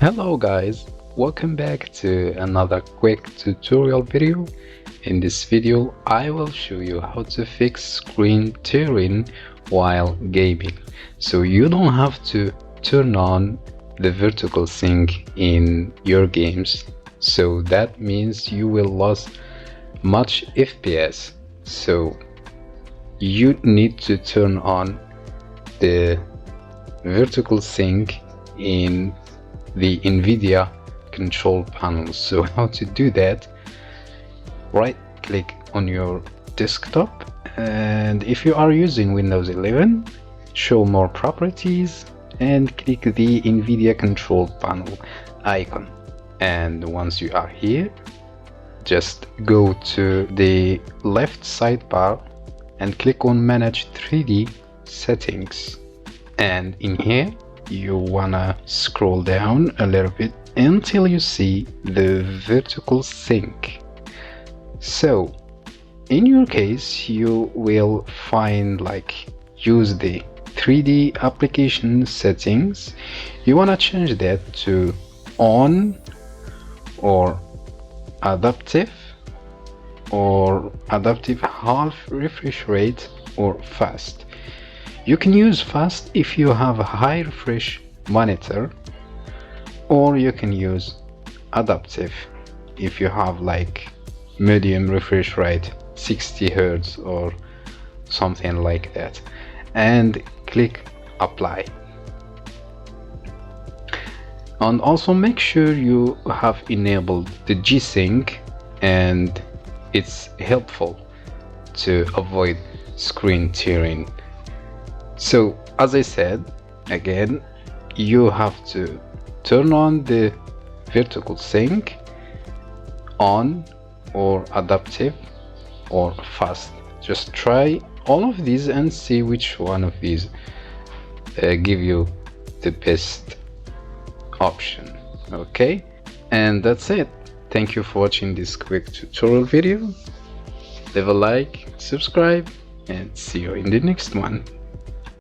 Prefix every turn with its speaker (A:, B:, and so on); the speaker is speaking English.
A: Hello guys, welcome back to another quick tutorial video. In this video I will show you how to fix screen tearing while gaming, so you don't have to turn on the vertical sync in your games, so that means you will lose much FPS. So you need to turn on the vertical sync in the NVIDIA Control Panel. So how to do that? Right click on your desktop, and if you are using Windows 11, show more properties and click the NVIDIA Control Panel icon. And once you are here, just go to the left sidebar and click on Manage 3D Settings, and in here you wanna scroll down a little bit until you see the vertical sync. So in your case you will find use the 3D application settings. You wanna change that to on or adaptive half refresh rate or fast. You can use fast if you have a high refresh monitor, or you can use adaptive if you have medium refresh rate, 60 Hz or something like that, and click apply. And also make sure you have enabled the G-Sync, and it's helpful to avoid screen tearing. So as I said, again, you have to turn on the vertical sync, on or adaptive or fast. Just try all of these and see which one of these give you the best option. Okay, and that's it. Thank you for watching this quick tutorial video. Leave a like, subscribe, and see you in the next one.